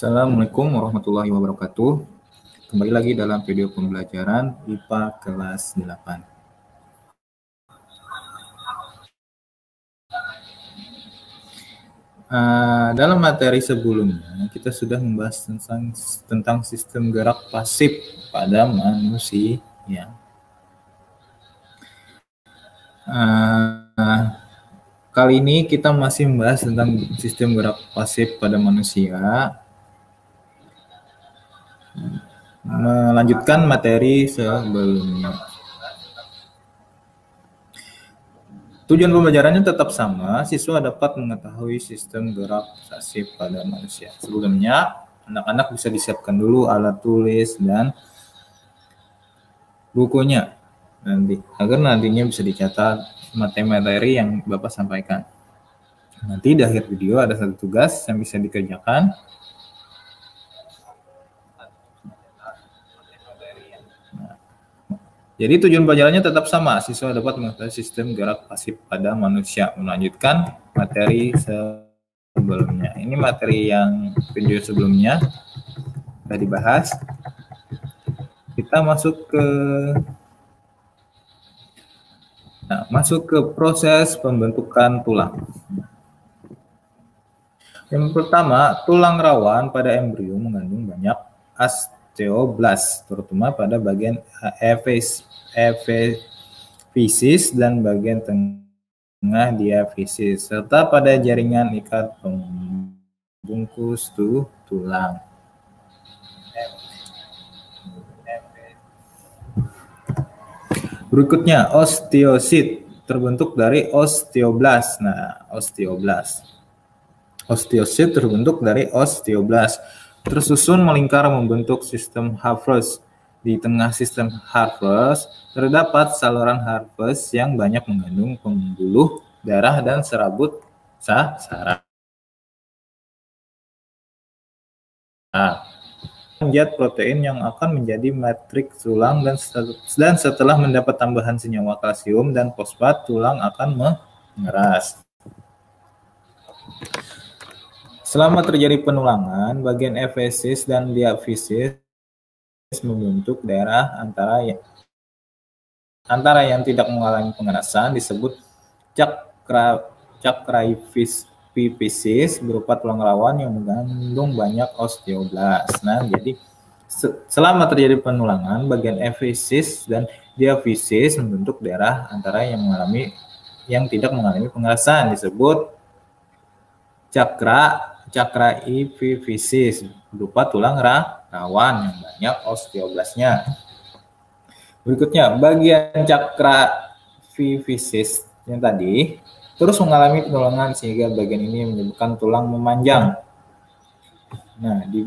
Assalamualaikum warahmatullahi wabarakatuh. Kembali lagi dalam video pembelajaran IPA kelas 8. Dalam materi sebelumnya, kita sudah membahas tentang sistem gerak pasif pada manusia. Kali ini kita masih membahas tentang sistem gerak pasif pada manusia. Melanjutkan materi sebelumnya. Tujuan pembelajarannya tetap sama, siswa dapat mengetahui sistem gerak pasif pada manusia. Sebelumnya, anak-anak bisa disiapkan dulu alat tulis dan bukunya agar nantinya bisa dicatat materi yang Bapak sampaikan. Nanti di akhir video ada satu tugas yang bisa dikerjakan. Jadi tujuan pelajarannya tetap sama, siswa dapat mengetahui sistem gerak pasif pada manusia. Melanjutkan materi sebelumnya. Ini materi yang video sebelumnya sudah dibahas. Kita masuk ke proses pembentukan tulang. Yang pertama, tulang rawan pada embrio mengandung banyak osteoblast, terutama pada bagian epifisis dan bagian tengah diafisis, serta pada jaringan ikat pembungkus tulang. Berikutnya, osteosit terbentuk dari osteoblast. Osteosit terbentuk dari osteoblast, tersusun melingkar membentuk sistem Harvest. Di tengah sistem Harvest terdapat saluran Harvest yang banyak mengandung pembuluh darah dan serabut saraf. Zat protein yang akan menjadi matriks tulang dan setelah mendapat tambahan senyawa kalsium dan fosfat, tulang akan mengeras. Selama terjadi penulangan, bagian epifisis dan diafisis membentuk daerah antara yang tidak mengalami pengerasan disebut cakraifisis berupa tulang rawan yang mengandung banyak osteoblast. Jadi selama terjadi penulangan, bagian epifisis dan diafisis membentuk daerah antara yang tidak mengalami pengerasan disebut cakraifisis berupa tulang rawan yang banyak osteoblastnya. Berikutnya, bagian cakraifisis yang tadi terus mengalami penulangan sehingga bagian ini menyebabkan tulang memanjang. Di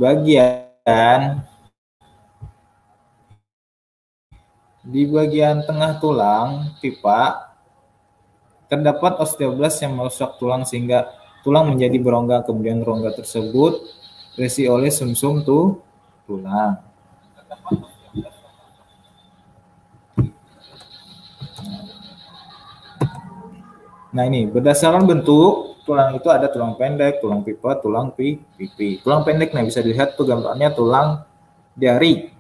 bagian tengah tulang pipa terdapat osteoblast yang merusak tulang sehingga tulang menjadi berongga, kemudian rongga tersebut terisi oleh sumsum tulang. Ini berdasarkan bentuk tulang itu ada tulang pendek, tulang pipa, tulang pipi. Tulang pendek bisa dilihat tuh gambarnya tulang jari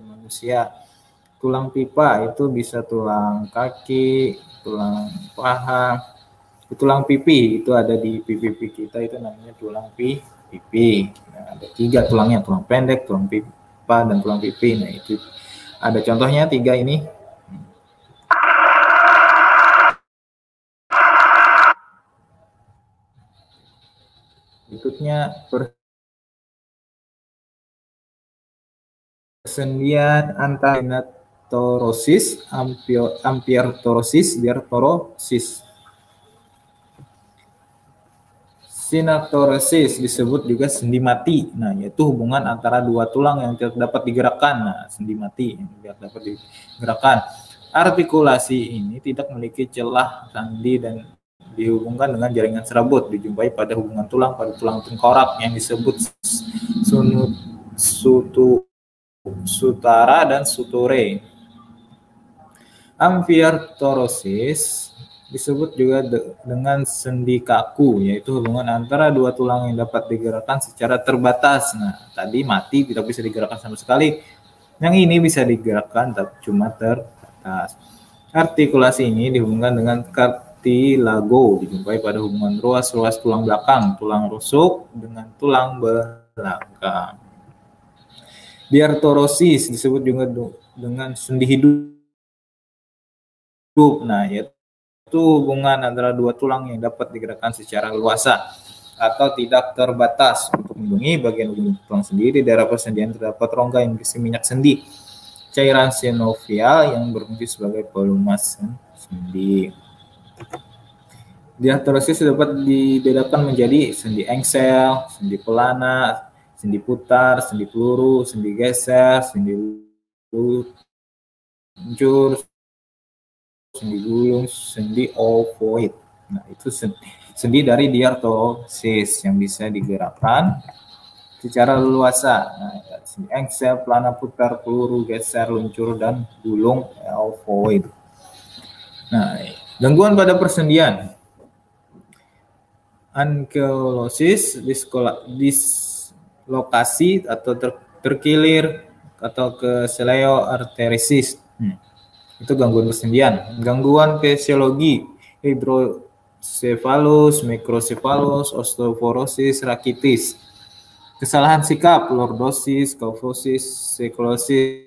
manusia. Tulang pipa itu bisa tulang kaki, tulang paha. Tulang pipi itu ada di pipi kita, itu namanya tulang pipi. Ada 3 tulangnya, tulang pendek, tulang pipa, dan tulang pipi. Itu ada contohnya 3 ini. Berikutnya persendian antara torosis, ampiartorosis, diartorosis. Sinatorosis disebut juga sendi mati. Yaitu hubungan antara 2 tulang yang tidak dapat digerakkan. Sendi mati yang tidak dapat digerakkan. Artikulasi ini tidak memiliki celah sandi dan dihubungkan dengan jaringan serabut. Dijumpai pada hubungan tulang pada tulang tengkorak yang disebut sutara dan suture. Ampiartorosis disebut juga dengan sendi kaku, yaitu hubungan antara dua tulang yang dapat digerakkan secara terbatas. Nah, tadi mati tidak bisa digerakkan sama sekali. Yang ini bisa digerakkan tapi cuma terbatas. Artikulasi ini dihubungkan dengan cartilago, dijumpai pada hubungan ruas-ruas tulang belakang, tulang rusuk dengan tulang belakang. Diartorosis disebut juga dengan sendi hidup. Nah, yaitu hubungan antara dua tulang yang dapat digerakkan secara luasa atau tidak terbatas. Untuk melindungi bagian ujung tulang sendi, di daerah persendian terdapat rongga yang berisi minyak sendi, cairan sinovial yang berfungsi sebagai pelumas sendi. Diartorosis dapat dibedakan menjadi sendi engsel, sendi pelana, sendi putar, sendi peluru, sendi geser, sendi luncur, sendi gulung, sendi ovoid. Nah, itu sendi dari diartorosis yang bisa digerakkan secara leluasa. Nah, sendi engsel, pelana putar, peluru, geser, luncur, dan gulung ovoid. Nah, gangguan pada persendian. Ankylosis, dislokasi atau terkilir atau keleoarteritis. Itu gangguan persendian. Gangguan fisiologi, hidrocephalus, mikrocephalus, osteoporosis, rakitis. Kesalahan sikap, lordosis, kyphosis, siklosis.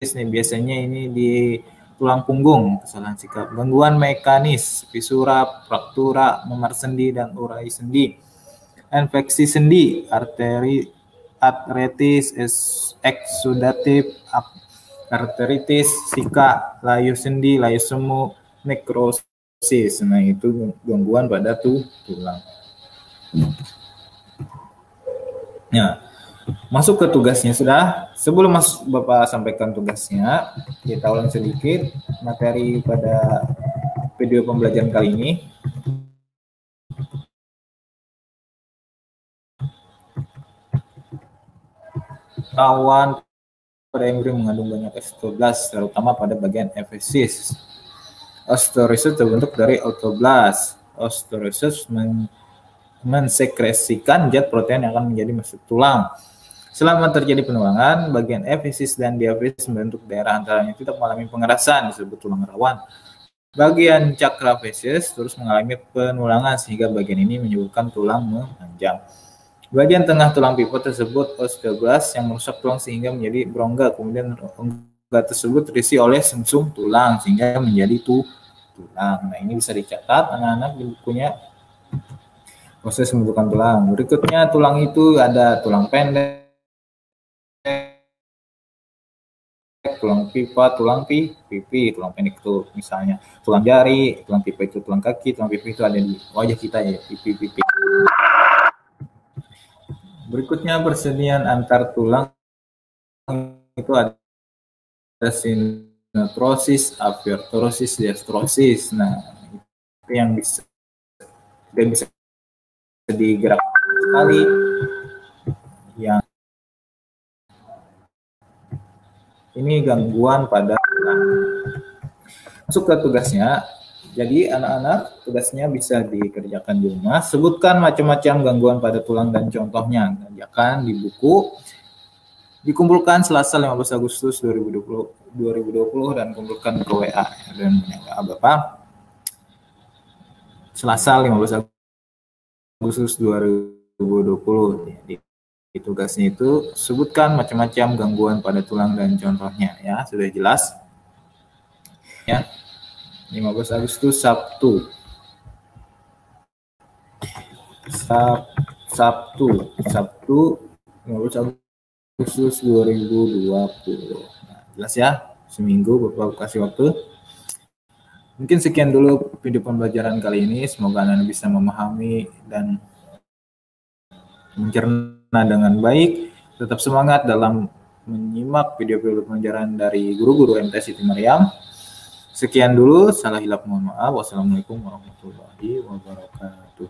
Nih, biasanya ini di tulang punggung, kesalahan sikap. Gangguan mekanis, fisura, fraktura, memar sendi, dan urai sendi. Infeksi sendi, arteritis eksudatif, arteritis, sika, layu sendi, layu semu, nekrosis. Nah, itu gangguan pada tulang. Nah, masuk ke tugasnya sudah. Sebelum Bapak sampaikan tugasnya, kita ulang sedikit materi pada video pembelajaran kali ini. Awan pada embrio mengandung banyak osteoblast, terutama pada bagian epifisis. Osteoresus terbentuk dari osteoblast. Osteoresus mensekresikan zat protein yang akan menjadi masuk tulang. Selama terjadi penulangan, bagian epifisis dan diafisis membentuk daerah antaranya tidak mengalami pengerasan, disebut tulang rawan. Bagian cakrafisis terus mengalami penulangan sehingga bagian ini menyebabkan tulang memanjang. Bagian tengah tulang pivot tersebut osteoblast yang merusak tulang sehingga menjadi berongga. Kemudian rongga tersebut terisi oleh sumsum tulang sehingga menjadi tulang. Nah, ini bisa dicatat anak-anak di bukunya. Proses pembentukan tulang. Berikutnya tulang itu ada tulang pendek, tulang pipa, tulang pipi. Tulang pendek itu misalnya tulang jari, tulang pipa itu tulang kaki, tulang pipi itu ada di wajah kita ya, pipi. Berikutnya persediaan antar tulang itu ada sinetrosis, avertorosis, diastrosis. Nah, itu yang bisa digerakkan sekali. Yang ini gangguan pada tulang. Masuk ke tugasnya. Jadi anak-anak tugasnya bisa dikerjakan di rumah. Sebutkan macam-macam gangguan pada tulang dan contohnya. Kerjakan di buku. Dikumpulkan Selasa 15 Agustus 2020 dan kumpulkan ke WA dan WA Bapak. Selasa 15 Agustus 2020. Jadi tugasnya itu sebutkan macam-macam gangguan pada tulang dan contohnya ya, sudah jelas. Ya. 15 Agustus Sabtu 15 Agustus 2020. Nah, jelas ya, seminggu Bapak kasih waktu. Mungkin sekian dulu video pembelajaran kali ini, semoga Anda bisa memahami dan mencerna dengan baik. Tetap semangat dalam menyimak video-video pembelajaran dari guru-guru MTS Siti Maryam. Sekian dulu, salah hilap mohon maaf. Wassalamualaikum warahmatullahi wabarakatuh.